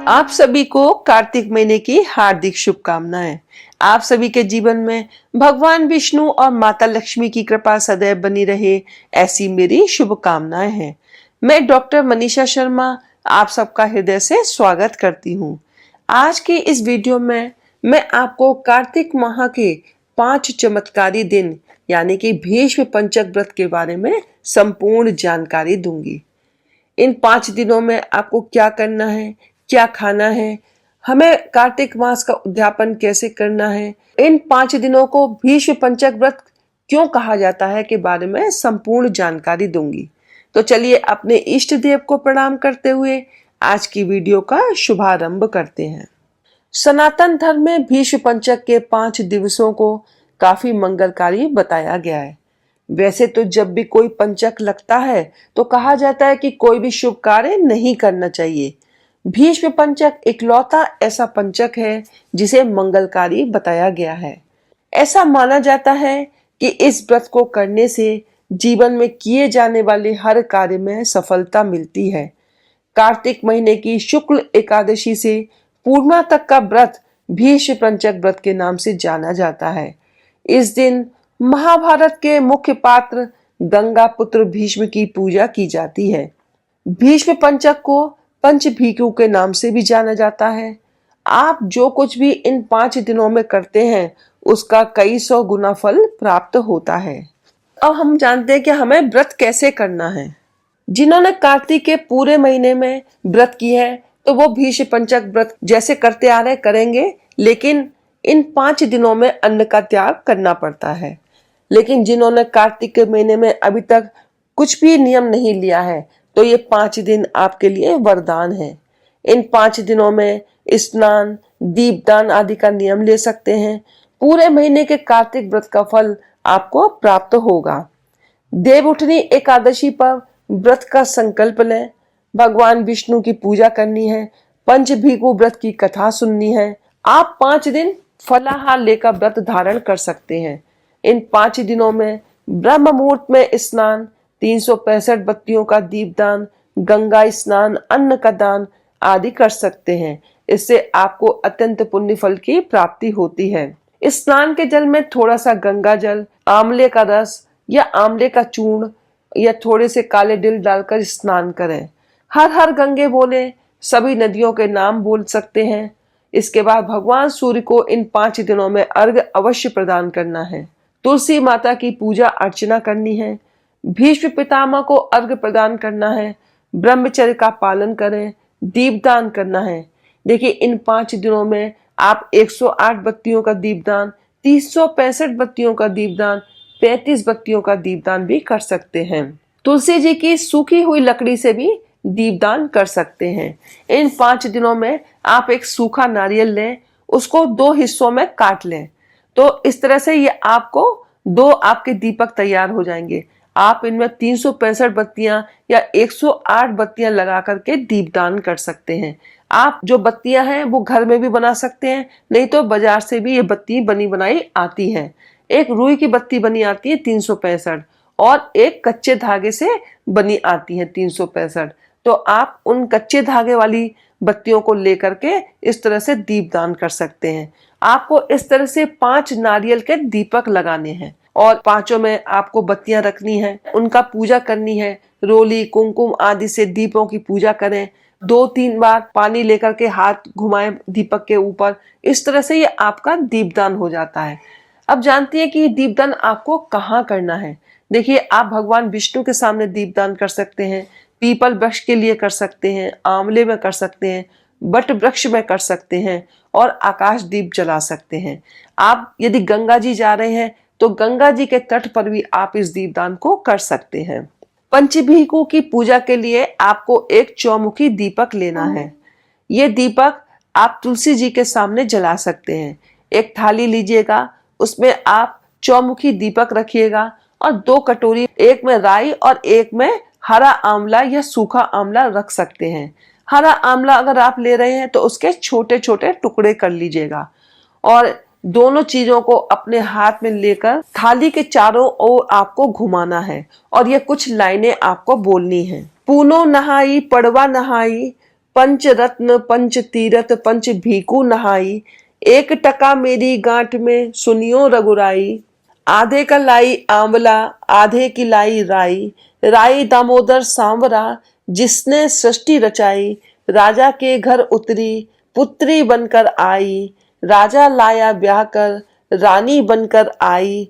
आप सभी को कार्तिक महीने की हार्दिक शुभकामनाएं। आप सभी के जीवन में भगवान विष्णु और माता लक्ष्मी की कृपा सदैव बनी रहे, ऐसी मेरी शुभकामनाएं हैं। मैं डॉक्टर मनीषा शर्मा आप सबका हृदय से स्वागत करती हूं। आज की इस वीडियो में मैं आपको कार्तिक माह के 5 चमत्कारी दिन यानी कि भीष्म पंचक व्रत के बारे में संपूर्ण जानकारी दूंगी। इन 5 दिनों में आपको क्या करना है, क्या खाना है, हमें कार्तिक मास का उद्यापन कैसे करना है, इन 5 दिनों को भीष्म पंचक व्रत क्यों कहा जाता है के बारे में संपूर्ण जानकारी दूंगी। तो चलिए अपने इष्ट देव को प्रणाम करते हुए आज की वीडियो का शुभारंभ करते हैं। सनातन धर्म में भीष्म पंचक के 5 दिवसों को काफी मंगलकारी बताया गया है। वैसे तो जब भी कोई पंचक लगता है तो कहा जाता है कि कोई भी शुभ कार्य नहीं करना चाहिए। भीष्म पंचक इकलौता ऐसा पंचक है जिसे मंगलकारी बताया गया है। ऐसा माना जाता है कि इस व्रत को करने से जीवन में किए जाने वाले हर कार्य में सफलता मिलती है। कार्तिक महीने की शुक्ल एकादशी से पूर्णिमा तक का व्रत भीष्म पंचक व्रत के नाम से जाना जाता है। इस दिन महाभारत के मुख्य पात्र गंगा पुत्र भीष्म की पूजा की जाती है। भीष्म पंचक को पंचभीकु के नाम से भी जाना जाता है। आप जो कुछ भी इन 5 दिनों में करते हैं उसका कई सौ गुना फल प्राप्त होता है। अब हम जानते हैं कि हमें व्रत कैसे करना है। जिन्होंने कार्तिक के पूरे महीने में व्रत की है तो वो भीष्म पंचक व्रत जैसे करते आ रहे करेंगे, लेकिन इन 5 दिनों में अन्न का त्याग करना पड़ता है। लेकिन जिन्होंने कार्तिक के महीने में अभी तक कुछ भी नियम नहीं लिया है तो ये 5 दिन आपके लिए वरदान है। इन 5 दिनों में स्नान, दीपदान आदि का नियम ले सकते हैं। पूरे महीने के कार्तिक व्रत का फल आपको प्राप्त होगा। देवउठनी एकादशी पर व्रत का संकल्प लें। भगवान विष्णु की पूजा करनी है। पंचभीकु व्रत की कथा सुननी है। आप 5 दिन फलाहार लेकर व्रत धारण कर सकते हैं। इन 5 दिनों में ब्रह्म मुहूर्त में स्नान, 365 बत्तियों का दीपदान, गंगा स्नान, अन्न का दान आदि कर सकते हैं। इससे आपको अत्यंत पुण्य फल की प्राप्ति होती है। स्नान के जल में थोड़ा सा गंगा जल, आंवले का रस या आंवले का चूर्ण या थोड़े से काले तिल डालकर स्नान करें। हर हर गंगे बोले, सभी नदियों के नाम बोल सकते हैं। इसके बाद भगवान सूर्य को इन 5 दिनों में अर्घ्य अवश्य प्रदान करना है। तुलसी माता की पूजा अर्चना करनी है। भीष्म पितामह को अर्घ्य प्रदान करना है। ब्रह्मचर्य का पालन करें। दीपदान करना है। देखिए इन 5 दिनों में आप 108 बत्तियों का दीपदान, 365 बत्तियों का दीपदान, 35 बत्तियों का दीपदान भी कर सकते हैं। तुलसी जी की सूखी हुई लकड़ी से भी दीपदान कर सकते हैं। इन 5 दिनों में आप एक सूखा नारियल लें, उसको 2 हिस्सों में काट लें। तो इस तरह से ये आपको 2 आपके दीपक तैयार हो जाएंगे। आप इनमें 365 बत्तियां या 108 बत्तियां लगा करके दीपदान कर सकते हैं। आप जो बत्तियां हैं वो घर में भी बना सकते हैं, नहीं तो बाजार से भी ये बत्ती बनी बनाई आती है। एक रुई की बत्ती बनी आती है 365 और एक कच्चे धागे से बनी आती है 365। तो आप उन कच्चे धागे वाली बत्तियों को लेकर के इस तरह से दीपदान कर सकते हैं। आपको इस तरह से 5 नारियल के दीपक लगाने हैं और 5 में आपको बत्तियां रखनी है, उनका पूजा करनी है। रोली, कुमकुम आदि से दीपों की पूजा करें। 2-3 बार पानी लेकर के हाथ घुमाएं दीपक के ऊपर। इस तरह से ये आपका दीपदान हो जाता है। अब जानती है कि ये दीपदान आपको कहाँ करना है। देखिए आप भगवान विष्णु के सामने दीपदान कर सकते हैं, पीपल वृक्ष के लिए कर सकते हैं, आंवले में कर सकते हैं, बट वृक्ष में कर सकते हैं और आकाश दीप जला सकते हैं। आप यदि गंगा जी जा रहे हैं तो गंगा जी के तट पर भी आप इस दीपदान को कर सकते हैं। पंचभीकु की पूजा के लिए आपको एक चौमुखी दीपक लेना है। ये दीपक आप तुलसी जी के सामने जला सकते हैं। एक थाली लीजिएगा, उसमें आप चौमुखी दीपक रखिएगा और 2 कटोरी, एक में राई और एक में हरा आंवला या सूखा आंवला रख सकते हैं। हरा आंवला अगर आप ले रहे हैं तो उसके छोटे छोटे टुकड़े कर लीजिएगा और दोनों चीजों को अपने हाथ में लेकर थाली के चारों ओर आपको घुमाना है और ये कुछ लाइनें आपको बोलनी है। पूनो नहाई पड़वा नहाई, पंच रत्न पंच तीरथ पंच भीकु नहाई, एक टका मेरी गांठ में सुनियो रघुराई। आधे का लाई आंवला आधे की लाई राई, राई दामोदर सांवरा जिसने सृष्टि रचाई। राजा के घर उतरी पुत्री बनकर आई, राजा लाया ब्याह कर रानी बनकर आई।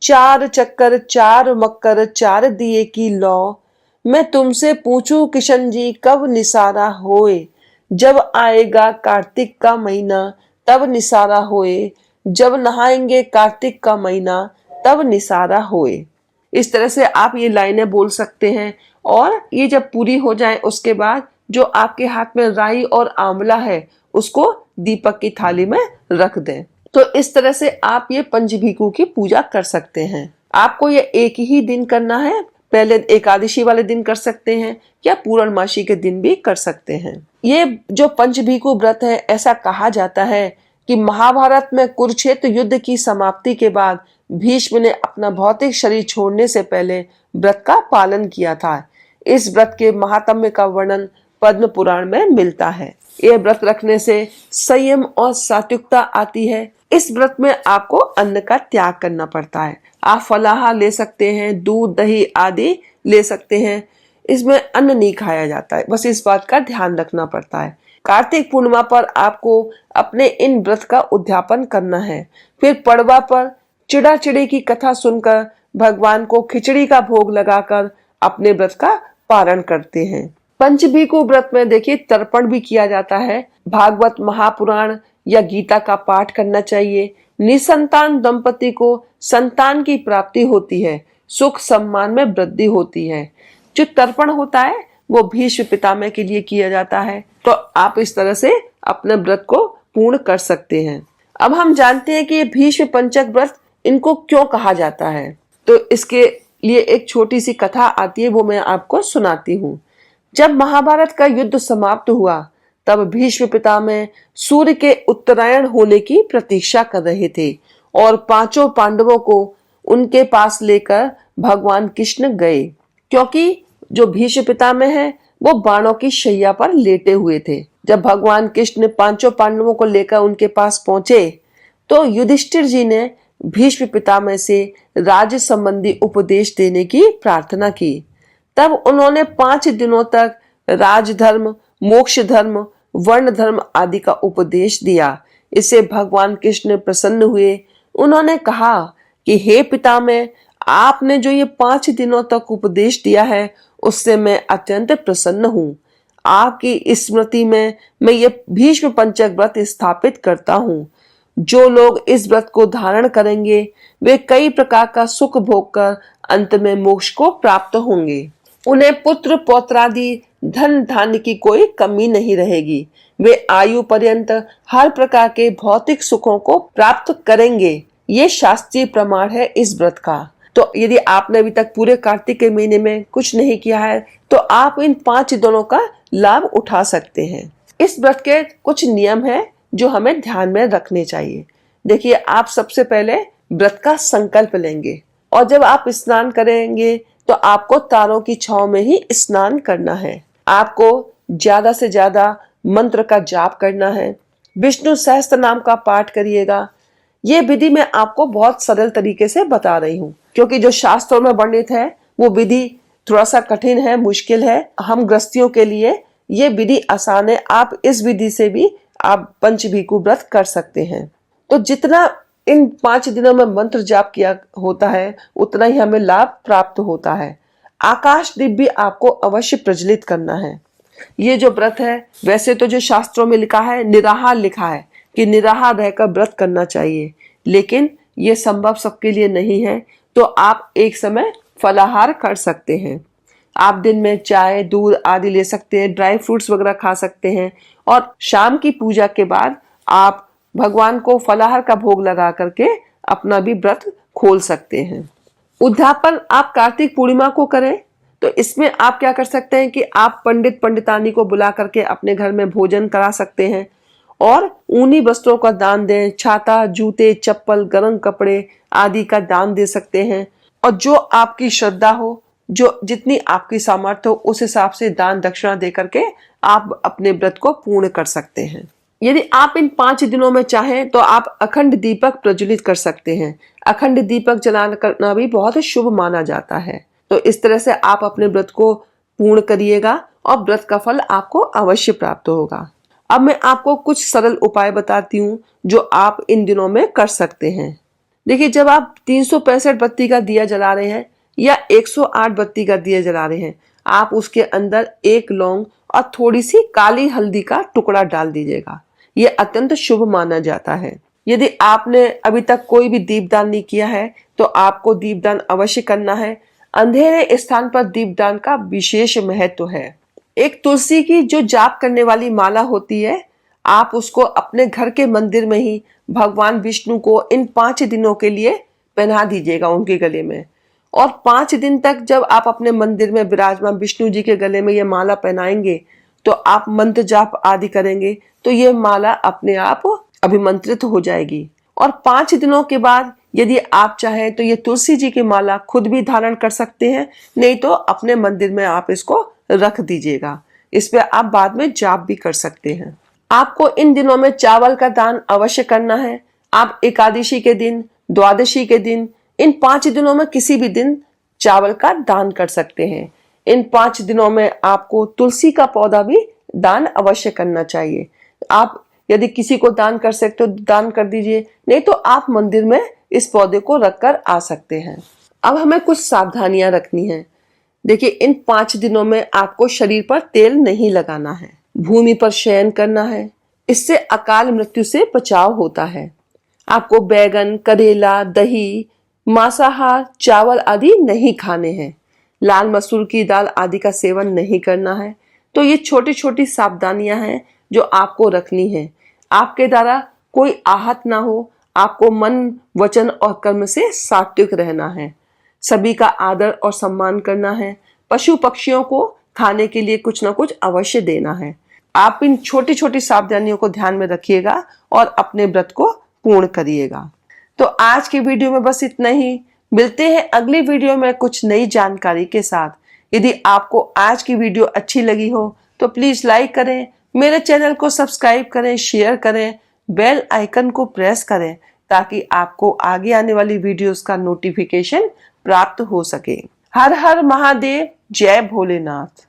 चार चक्कर चार मक्कर चार दिए की लौ, मैं तुमसे पूछूं किशन जी कब निसारा होए। जब आएगा कार्तिक का महीना तब निसारा होए, जब नहाएंगे कार्तिक का महीना तब निसारा होए। इस तरह से आप ये लाइनें बोल सकते हैं और ये जब पूरी हो जाए उसके बाद जो आपके हाथ में राई और आंवला है उसको दीपक की थाली में रख दें। तो इस तरह से आप ये पंचभीकु की पूजा कर सकते हैं। आपको ये एक ही दिन करना है, पहले एकादशी वाले दिन कर सकते हैं या पूर्णमासी के दिन भी कर सकते हैं। ये जो पंचभीकु व्रत है, ऐसा कहा जाता है कि महाभारत में कुरुक्षेत्र युद्ध की समाप्ति के बाद भीष्म ने अपना भौतिक शरीर छोड़ने से पहले व्रत का पालन किया था। इस व्रत के महात्म्य का वर्णन पद्म पुराण में मिलता है। यह व्रत रखने से संयम और सात्विकता आती है। इस व्रत में आपको अन्न का त्याग करना पड़ता है। आप फलाहार ले सकते हैं, दूध दही आदि ले सकते हैं, इसमें अन्न नहीं खाया जाता है, बस इस बात का ध्यान रखना पड़ता है। कार्तिक पूर्णिमा पर आपको अपने इन व्रत का उद्यापन करना है। फिर पड़वा पर चिड़ा चिड़ी की कथा सुनकर भगवान को खिचड़ी का भोग लगाकर अपने व्रत का पारण करते हैं। पंचभीकु व्रत में देखिए तर्पण भी किया जाता है। भागवत महापुराण या गीता का पाठ करना चाहिए। निसंतान दंपति को संतान की प्राप्ति होती है, सुख सम्मान में वृद्धि होती है। जो तर्पण होता है वो भीष्म पितामह के लिए किया जाता है। तो आप इस तरह से अपने व्रत को पूर्ण कर सकते हैं। अब हम जानते हैं कि ये भीष्म पंचक व्रत इनको क्यों कहा जाता है। तो इसके लिए एक छोटी सी कथा आती है, वो मैं आपको सुनाती हूँ। जब महाभारत का युद्ध समाप्त हुआ तब भीष्म पितामह सूर्य के उत्तरायण होने की प्रतीक्षा कर रहे थे और पांचों पांडवों को उनके पास लेकर भगवान कृष्ण गए, क्योंकि जो भीष्म पितामह है वो बाणों की शैया पर लेटे हुए थे। जब भगवान कृष्ण पांचों पांडवों को लेकर उनके पास पहुंचे तो युधिष्ठिर जी ने भीष्म पितामह से राज संबंधी उपदेश देने की प्रार्थना की। तब उन्होंने 5 दिनों तक राजधर्म, मोक्ष धर्म, वर्ण धर्म आदि का उपदेश दिया। इससे भगवान कृष्ण प्रसन्न हुए। उन्होंने कहा कि हे पितामह, आपने जो ये 5 दिनों तक उपदेश दिया है उससे मैं अत्यंत प्रसन्न हूँ। आपकी स्मृति में मैं ये भीष्म पंचक व्रत स्थापित करता हूँ। जो लोग इस व्रत को धारण करेंगे वे कई प्रकार का सुख भोग कर अंत में मोक्ष को प्राप्त होंगे। उन्हें पुत्र पौत्रादि धन धान्य की कोई कमी नहीं रहेगी। वे आयु पर्यंत हर प्रकार के भौतिक सुखों को प्राप्त करेंगे। ये शास्त्रीय प्रमाण है इस व्रत का। तो यदि आपने अभी तक पूरे कार्तिक के महीने में कुछ नहीं किया है तो आप इन 5 दिनों का लाभ उठा सकते हैं। इस व्रत के कुछ नियम हैं जो हमें ध्यान में रखने चाहिए। देखिए, आप सबसे पहले व्रत का संकल्प लेंगे और जब आप स्नान करेंगे तो आपको तारों की छांव में ही स्नान करना है। आपको ज्यादा से ज्यादा मंत्र का जाप करना है। विष्णु सहस्त्र नाम का पाठ करिएगा। ये विधि मैं आपको बहुत सरल तरीके से बता रही हूँ, क्योंकि जो शास्त्रों में वर्णित है वो विधि थोड़ा सा कठिन है, मुश्किल है। हम गृहस्थियों के लिए ये विधि आसान है। आप इस विधि से भी आप पंचभीकु व्रत कर सकते हैं। तो जितना इन 5 दिनों में मंत्र जाप किया होता है उतना ही हमें लाभ प्राप्त होता है। आकाश दीप भी आपको अवश्य प्रज्वलित करना है। ये जो व्रत है, वैसे तो जो शास्त्रों में लिखा है निराहार लिखा है कि निराहार रहकर व्रत करना चाहिए, लेकिन ये संभव सबके लिए नहीं है। तो आप एक समय फलाहार कर सकते हैं। आप दिन में चाय दूध आदि ले सकते हैं, ड्राई फ्रूट्स वगैरह खा सकते हैं और शाम की पूजा के बाद आप भगवान को फलाहार का भोग लगा करके अपना भी व्रत खोल सकते हैं। उद्यापन आप कार्तिक पूर्णिमा को करें तो इसमें आप क्या कर सकते हैं कि आप पंडित पंडितानी को बुला करके अपने घर में भोजन करा सकते हैं और ऊनी वस्त्रों का दान दें। छाता, जूते, चप्पल, गर्म कपड़े आदि का दान दे सकते हैं। और जो आपकी श्रद्धा हो जो जितनी आपकी सामर्थ्य हो उस हिसाब से दान दक्षिणा दे करके आप अपने व्रत को पूर्ण कर सकते हैं। यदि आप इन 5 दिनों में चाहें तो आप अखंड दीपक प्रज्वलित कर सकते हैं। अखंड दीपक जलाना करना भी बहुत शुभ माना जाता है। तो इस तरह से आप अपने व्रत को पूर्ण करिएगा और व्रत का फल आपको अवश्य प्राप्त होगा। अब मैं आपको कुछ सरल उपाय बताती हूँ जो आप इन दिनों में कर सकते हैं। देखिए, जब आप 365 बत्ती का दिया जला रहे हैं या 108 बत्ती का दिया जला रहे हैं, आप उसके अंदर 1 लौंग और थोड़ी सी काली हल्दी का टुकड़ा डाल दीजिएगा। ये अत्यंत शुभ माना जाता है। यदि आपने अभी तक कोई भी दीपदान नहीं किया है तो आपको दीपदान अवश्य करना है। अंधेरे स्थान पर दीपदान का विशेष महत्व है। एक तुलसी की जो जाप करने वाली माला होती है, आप उसको अपने घर के मंदिर में ही भगवान विष्णु को इन 5 दिनों के लिए पहना दीजिएगा उनके गले में। और 5 दिन तक जब आप अपने मंदिर में विराजमान विष्णु जी के गले में ये माला पहनाएंगे तो आप मंत्र जाप आदि करेंगे तो ये माला अपने आप अभिमंत्रित हो जाएगी। और 5 दिनों के बाद यदि आप चाहें तो ये तुलसी जी की माला खुद भी धारण कर सकते हैं, नहीं तो अपने मंदिर में आप इसको रख दीजिएगा। इस पे आप बाद में जाप भी कर सकते हैं। आपको इन दिनों में चावल का दान अवश्य करना है। आप एकादशी के दिन, द्वादशी के दिन, इन 5 दिनों में किसी भी दिन चावल का दान कर सकते हैं। इन 5 दिनों में आपको तुलसी का पौधा भी दान अवश्य करना चाहिए। आप यदि किसी को दान कर सकते हो दान कर दीजिए, नहीं तो आप मंदिर में इस पौधे को रखकर आ सकते हैं। अब हमें कुछ सावधानियां रखनी है। देखिए, इन 5 दिनों में आपको शरीर पर तेल नहीं लगाना है, भूमि पर शयन करना है, इससे अकाल मृत्यु से बचाव होता है। आपको बैगन, करेला, दही, मांसाहार, चावल आदि नहीं खाने हैं। लाल मसूर की दाल आदि का सेवन नहीं करना है। तो ये छोटी छोटी सावधानियां हैं जो आपको रखनी है। आपके द्वारा कोई आहत ना हो। आपको मन, वचन और कर्म से सात्विक रहना है। सभी का आदर और सम्मान करना है। पशु पक्षियों को खाने के लिए कुछ ना कुछ अवश्य देना है। आप इन छोटी छोटी सावधानियों को ध्यान में रखिएगा और अपने व्रत को पूर्ण करिएगा। तो आज की वीडियो में बस इतना ही। मिलते हैं अगली वीडियो में कुछ नई जानकारी के साथ। यदि आपको आज की वीडियो अच्छी लगी हो तो प्लीज लाइक करें, मेरे चैनल को सब्सक्राइब करें, शेयर करें, बेल आइकन को प्रेस करें ताकि आपको आगे आने वाली वीडियोस का नोटिफिकेशन प्राप्त हो सके। हर हर महादेव, जय भोलेनाथ।